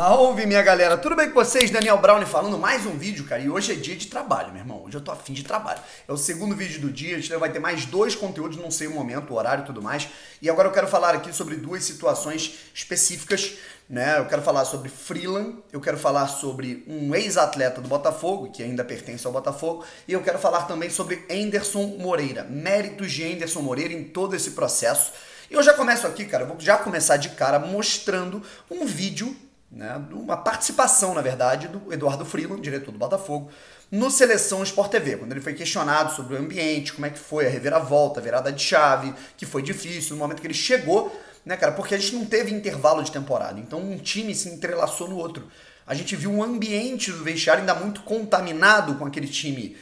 Salve, minha galera! Tudo bem com vocês? Daniel Brown falando, mais um vídeo, cara. E hoje é dia de trabalho, meu irmão. Hoje eu tô afim de trabalho. É o segundo vídeo do dia, a gente vai ter mais dois conteúdos, não sei o momento, o horário e tudo mais. E agora eu quero falar aqui sobre duas situações específicas, né? Eu quero falar sobre Freeland, eu quero falar sobre um ex-atleta do Botafogo, que ainda pertence ao Botafogo, e eu quero falar também sobre Anderson Moreira, méritos de Anderson Moreira em todo esse processo. E eu já começo aqui, cara, eu vou já começar de cara mostrando um vídeo, né, uma participação, na verdade, do Eduardo Freeland, diretor do Botafogo, no Seleção Sport TV, quando ele foi questionado sobre o ambiente, como é que foi a reviravolta, a virada de chave, que foi difícil, no momento que ele chegou, né, cara, porque a gente não teve intervalo de temporada, então um time se entrelaçou no outro. A gente viu um ambiente do vestiário ainda muito contaminado com aquele time,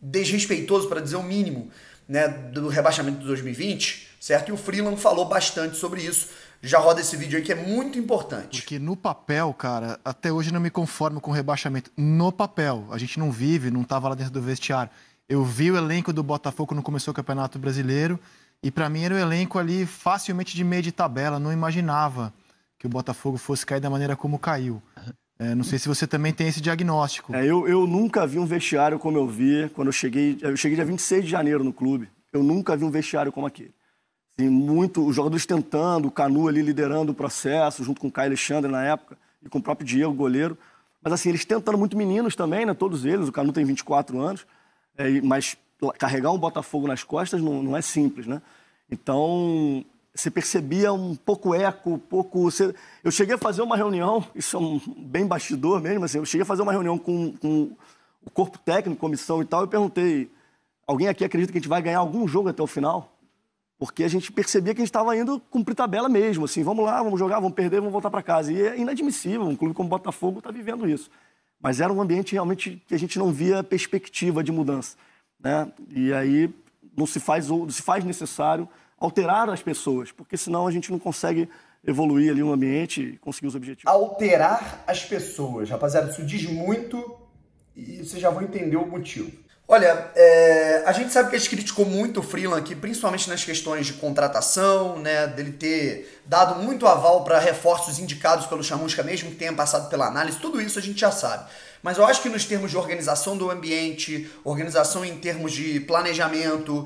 desrespeitoso, para dizer o mínimo, né, do rebaixamento de 2020, certo? E o Freeland falou bastante sobre isso. Já roda esse vídeo aí que é muito importante. Porque no papel, cara, até hoje não me conformo com o rebaixamento. No papel, a gente não vive, não tava lá dentro do vestiário. Eu vi o elenco do Botafogo quando começou o Campeonato Brasileiro e pra mim era o elenco ali facilmente de meio de tabela. Não imaginava que o Botafogo fosse cair da maneira como caiu. Não sei se você também tem esse diagnóstico. Eu nunca vi um vestiário como eu vi quando eu cheguei dia 26 de janeiro no clube. Eu nunca vi um vestiário como aquele. Assim, os jogadores tentando, o Canu ali liderando o processo, junto com o Caio Alexandre na época, e com o próprio Diego, goleiro. Mas assim, eles tentando muito meninos também, né? Todos eles, o Canu tem 24 anos, mas carregar um Botafogo nas costas não é simples, né? Então, você percebia um pouco eco, Eu cheguei a fazer uma reunião, isso é bem bastidor mesmo, assim, eu cheguei a fazer uma reunião com o corpo técnico, comissão e tal, e perguntei, alguém aqui acredita que a gente vai ganhar algum jogo até o final? Porque a gente percebia que a gente estava indo cumprir tabela mesmo, assim, vamos lá, vamos jogar, vamos perder, vamos voltar para casa. E é inadmissível, um clube como o Botafogo está vivendo isso. Mas era um ambiente realmente que a gente não via perspectiva de mudança, né? E aí não se faz necessário alterar as pessoas, porque senão a gente não consegue evoluir ali um ambiente e conseguir os objetivos. Alterar as pessoas, rapaziada, isso diz muito e vocês já vão entender o motivo. Olha, a gente sabe que a gente criticou muito o Freeland aqui, principalmente nas questões de contratação, né, dele ter dado muito aval para reforços indicados pelo Chamusca, mesmo que tenha passado pela análise, tudo isso a gente já sabe. Mas eu acho que nos termos de organização do ambiente, organização em termos de planejamento,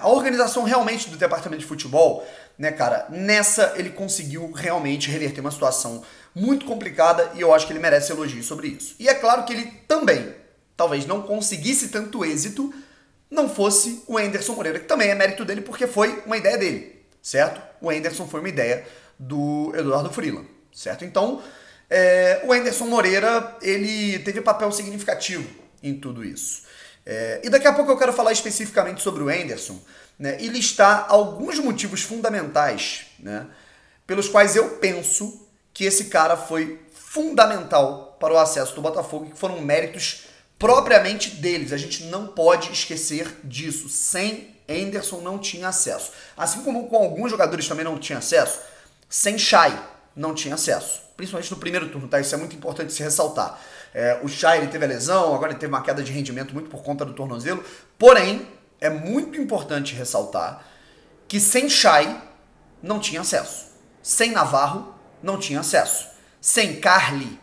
a organização realmente do departamento de futebol, né, cara, nessa ele conseguiu realmente reverter uma situação muito complicada e eu acho que ele merece elogio sobre isso. E é claro que ele também talvez não conseguisse tanto êxito, não fosse o Anderson Moreira, que também é mérito dele porque foi uma ideia dele, certo? O Anderson foi uma ideia do Eduardo Freeland, certo? Então, o Anderson Moreira, ele teve papel significativo em tudo isso. E daqui a pouco eu quero falar especificamente sobre o Anderson, né, e listar alguns motivos fundamentais, né, pelos quais eu penso que esse cara foi fundamental para o acesso do Botafogo, que foram méritos propriamente deles. A gente não pode esquecer disso. Sem Anderson não tinha acesso. Assim como com alguns jogadores também não tinha acesso, sem Chay não tinha acesso. Principalmente no primeiro turno, tá? Isso é muito importante se ressaltar. O Chay, ele teve a lesão, agora ele teve uma queda de rendimento muito por conta do tornozelo. Porém, é muito importante ressaltar que sem Chay não tinha acesso. Sem Navarro não tinha acesso. Sem Carli,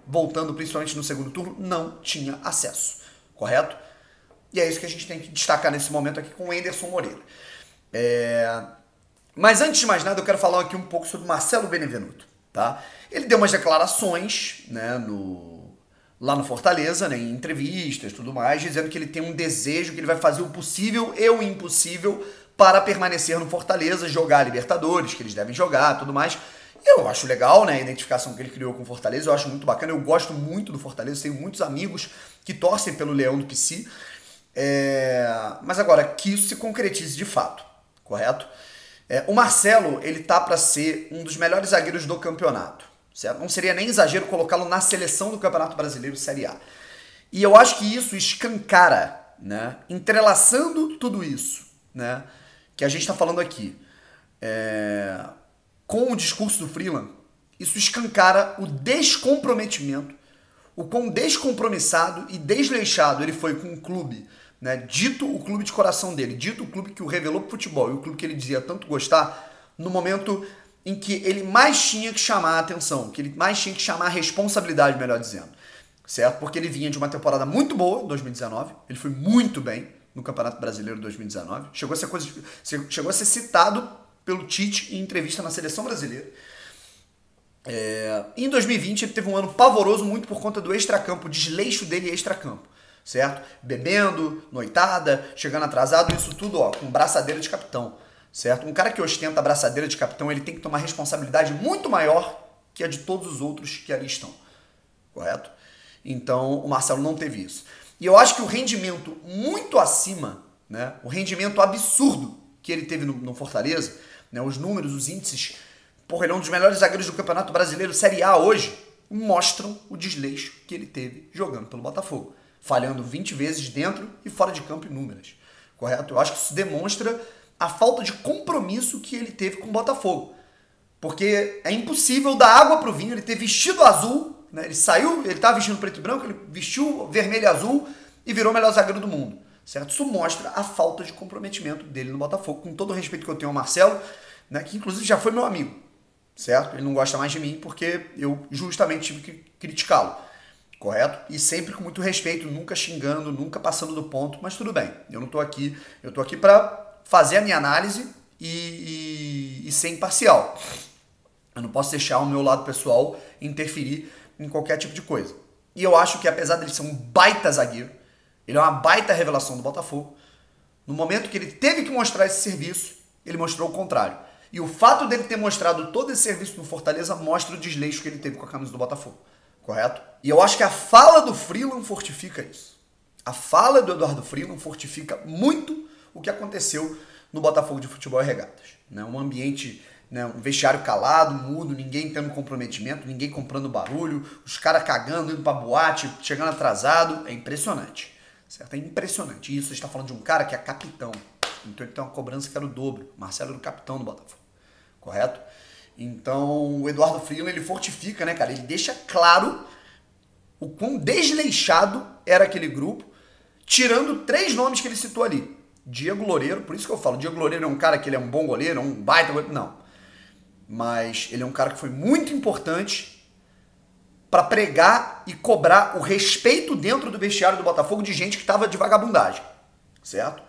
voltando principalmente no segundo turno, não tinha acesso, correto? E é isso que a gente tem que destacar nesse momento aqui com o Anderson Moreira. Mas antes de mais nada, eu quero falar aqui um pouco sobre Marcelo Benevenuto, tá? Ele deu umas declarações, né, lá no Fortaleza, né, em entrevistas e tudo mais, dizendo que ele tem um desejo, que ele vai fazer o possível e o impossível para permanecer no Fortaleza, jogar a Libertadores, que eles devem jogar, tudo mais. Eu acho legal, né, a identificação que ele criou com o Fortaleza, eu acho muito bacana, eu gosto muito do Fortaleza, tenho muitos amigos que torcem pelo Leão do Pici, mas agora, que isso se concretize de fato, correto? O Marcelo, ele tá para ser um dos melhores zagueiros do campeonato, certo? Não seria nem exagero colocá-lo na seleção do Campeonato Brasileiro Série A. E eu acho que isso escancara, né, entrelaçando tudo isso, né, que a gente tá falando aqui, com o discurso do Freeland, isso escancara o descomprometimento, o quão descompromissado e desleixado ele foi com o clube, né? Dito o clube de coração dele, dito o clube que o revelou pro futebol e o clube que ele dizia tanto gostar, no momento em que ele mais tinha que chamar a atenção, que ele mais tinha que chamar a responsabilidade, melhor dizendo, certo? Porque ele vinha de uma temporada muito boa em 2019, ele foi muito bem no Campeonato Brasileiro de 2019, chegou a ser citado pelo Tite em entrevista na Seleção Brasileira. Em 2020 ele teve um ano pavoroso muito por conta do extracampo, o desleixo dele extracampo, certo? Bebendo, noitada, chegando atrasado, isso tudo com braçadeira de capitão, certo? Um cara que ostenta a braçadeira de capitão, ele tem que tomar responsabilidade muito maior que a de todos os outros que ali estão, correto? Então o Marcelo não teve isso. E eu acho que o rendimento muito acima, né, o rendimento absurdo que ele teve no Fortaleza, né, os números, os índices, porra, ele é um dos melhores zagueiros do Campeonato Brasileiro Série A hoje, mostram o desleixo que ele teve jogando pelo Botafogo, falhando 20 vezes dentro e fora de campo inúmeras, correto? Eu acho que isso demonstra a falta de compromisso que ele teve com o Botafogo, porque é impossível dar água pro vinho, ele ter vestido azul, né? Ele saiu, ele estava vestindo preto e branco, ele vestiu vermelho e azul e virou o melhor zagueiro do mundo, certo? Isso mostra a falta de comprometimento dele no Botafogo, com todo o respeito que eu tenho ao Marcelo, né, que inclusive já foi meu amigo, certo? Ele não gosta mais de mim porque eu justamente tive que criticá-lo, correto? E sempre com muito respeito, nunca xingando, nunca passando do ponto, mas tudo bem, eu não tô aqui, eu tô aqui para fazer a minha análise e ser imparcial. Eu não posso deixar o meu lado pessoal interferir em qualquer tipo de coisa. E eu acho que apesar dele ser um baita zagueiro, ele é uma baita revelação do Botafogo, no momento que ele teve que mostrar esse serviço, ele mostrou o contrário. E o fato dele ter mostrado todo esse serviço no Fortaleza mostra o desleixo que ele teve com a camisa do Botafogo, correto? E eu acho que a fala do Freeland fortifica isso. A fala do Eduardo Freeland fortifica muito o que aconteceu no Botafogo de Futebol e Regatas, né? Um ambiente, né, um vestiário calado, mudo, ninguém tendo comprometimento, ninguém comprando barulho, os caras cagando, indo pra boate, chegando atrasado. É impressionante, certo? É impressionante. E isso está falando de um cara que é capitão. Então ele tem uma cobrança que era o dobro. Marcelo era o capitão do Botafogo, correto? Então o Eduardo Freeland, ele fortifica, né, cara? Ele deixa claro o quão desleixado era aquele grupo, tirando 3 nomes que ele citou ali. Diego Loureiro, por isso que eu falo, Diego Loureiro é um cara que ele é um bom goleiro, é um baita goleiro, não. Mas ele é um cara que foi muito importante para pregar e cobrar o respeito dentro do vestiário do Botafogo de gente que estava de vagabundagem, certo?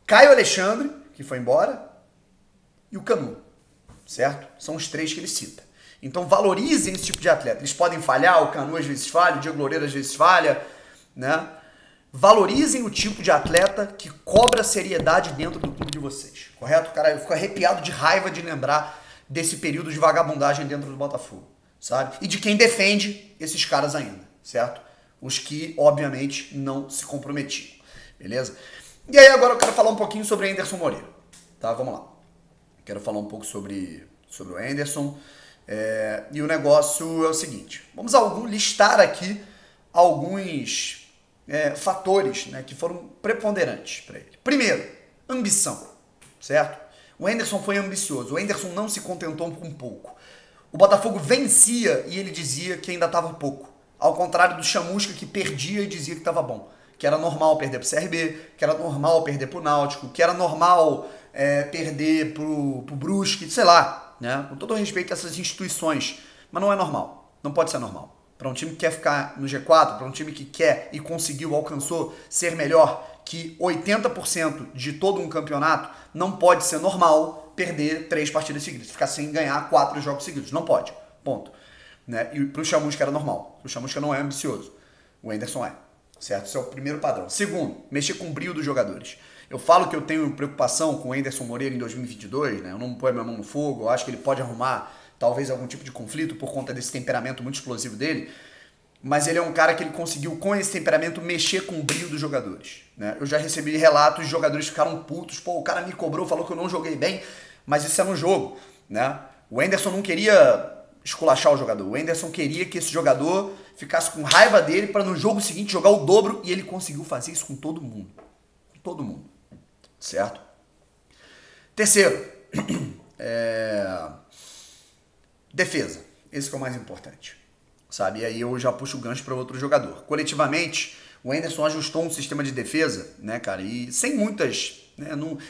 Caio Alexandre, que foi embora, e o Canu, certo? São os 3 que ele cita. Então valorizem esse tipo de atleta. Eles podem falhar, o Canu às vezes falha, o Diego Loureiro às vezes falha, né? Valorizem o tipo de atleta que cobra seriedade dentro do clube de vocês, correto? Cara, eu fico arrepiado de raiva de lembrar desse período de vagabundagem dentro do Botafogo, sabe? E de quem defende esses caras ainda, certo? Os que, obviamente, não se comprometiam, beleza? E aí agora eu quero falar um pouquinho sobre o Anderson Moreira, tá? Vamos lá. Quero falar um pouco sobre o Anderson. E o negócio é o seguinte. Vamos listar aqui alguns fatores, né, que foram preponderantes para ele. Primeiro, ambição, certo? O Anderson foi ambicioso. O Anderson não se contentou com pouco. O Botafogo vencia e ele dizia que ainda estava pouco. Ao contrário do Chamusca, que perdia e dizia que estava bom. Que era normal perder pro CRB, que era normal perder pro Náutico, que era normal perder pro Brusque, sei lá, né? Com todo o respeito a essas instituições. Mas não é normal. Não pode ser normal. Para um time que quer ficar no G4, para um time que quer e conseguiu, alcançou ser melhor que 80% de todo um campeonato, não pode ser normal perder 3 partidas seguidas, ficar sem ganhar 4 jogos seguidos. Não pode. Ponto. Né? E pro Chamusca era normal. O Chamusca não é ambicioso. O Anderson é. Certo? Esse é o primeiro padrão. Segundo, mexer com o brio dos jogadores. Eu falo que eu tenho preocupação com o Anderson Moreira em 2022, né? Eu não ponho minha mão no fogo, eu acho que ele pode arrumar talvez algum tipo de conflito por conta desse temperamento muito explosivo dele, mas ele é um cara que ele conseguiu, com esse temperamento, mexer com o brio dos jogadores, né? Eu já recebi relatos de jogadores que ficaram putos, pô, o cara me cobrou, falou que eu não joguei bem, mas isso é no jogo, né? O Anderson não queria esculachar o jogador, o Anderson queria que esse jogador ficasse com raiva dele para no jogo seguinte jogar o dobro, e ele conseguiu fazer isso com todo mundo. Com todo mundo. Certo? Terceiro, defesa. Esse que é o mais importante. Sabe? E aí eu já puxo o gancho para outro jogador. Coletivamente, o Anderson ajustou um sistema de defesa, né, cara? E sem muitas né?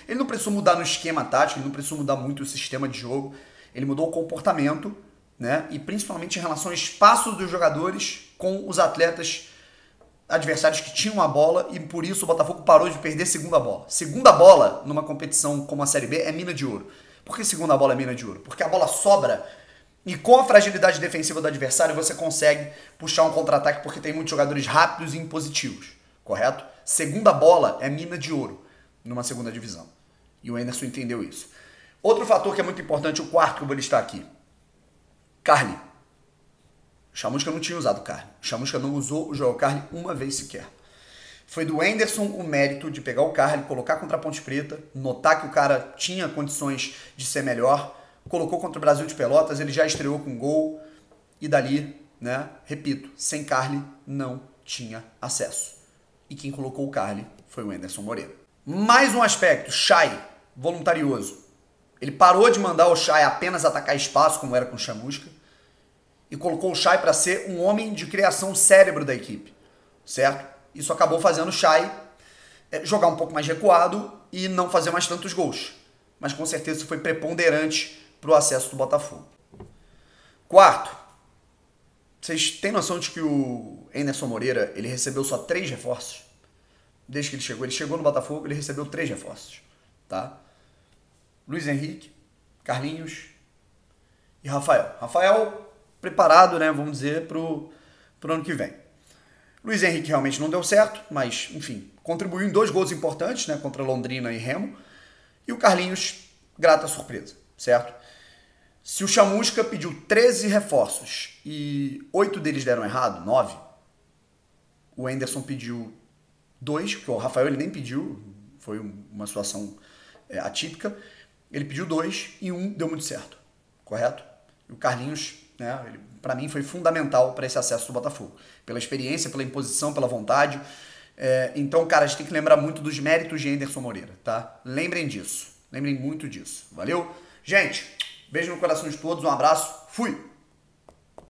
Ele não precisou mudar no esquema tático, ele não precisou mudar muito o sistema de jogo, ele mudou o comportamento, né? E principalmente em relação ao espaço dos jogadores com os atletas adversários que tinham a bola, e por isso o Botafogo parou de perder segunda bola. Segunda bola numa competição como a Série B é mina de ouro. Por que segunda bola é mina de ouro? Porque a bola sobra e com a fragilidade defensiva do adversário você consegue puxar um contra-ataque porque tem muitos jogadores rápidos e impositivos, correto? Segunda bola é mina de ouro numa segunda divisão. E o Anderson entendeu isso. Outro fator que é muito importante, o quarto que eu vou listar aqui. Carly. Chamusca não tinha usado Carly. Chamusca não usou o Joel Carly uma vez sequer. Foi do Anderson o mérito de pegar o Carly, colocar contra a Ponte Preta, notar que o cara tinha condições de ser melhor, colocou contra o Brasil de Pelotas, ele já estreou com gol, e dali, né, repito, sem Carly não tinha acesso. E quem colocou o Carly foi o Anderson Moreira. Mais um aspecto, Chay, voluntarioso. Ele parou de mandar o Chay apenas atacar espaço, como era com o Chamusca, e colocou o Chay para ser um homem de criação cérebro da equipe, certo? Isso acabou fazendo o Chay jogar um pouco mais recuado e não fazer mais tantos gols. Mas com certeza isso foi preponderante para o acesso do Botafogo. Quarto, vocês têm noção de que o Anderson Moreira ele recebeu só 3 reforços? Desde que ele chegou no Botafogo, ele recebeu 3 reforços, tá? Luiz Henrique, Carlinhos e Rafael. Rafael preparado, né, vamos dizer, pro ano que vem. Luiz Henrique realmente não deu certo, mas, enfim, contribuiu em 2 gols importantes, né, contra Londrina e Remo. E o Carlinhos, grata surpresa, certo? Se o Chamusca pediu 13 reforços e 8 deles deram errado, 9, o Anderson pediu 2, porque o Rafael ele nem pediu, foi uma situação atípica. Ele pediu 2 e 1 deu muito certo, correto? E o Carlinhos, né, para mim foi fundamental para esse acesso do Botafogo, pela experiência, pela imposição, pela vontade. Então, cara, a gente tem que lembrar muito dos méritos de Anderson Moreira, tá? Lembrem disso, lembrem muito disso, valeu? Gente, beijo no coração de todos, um abraço, fui!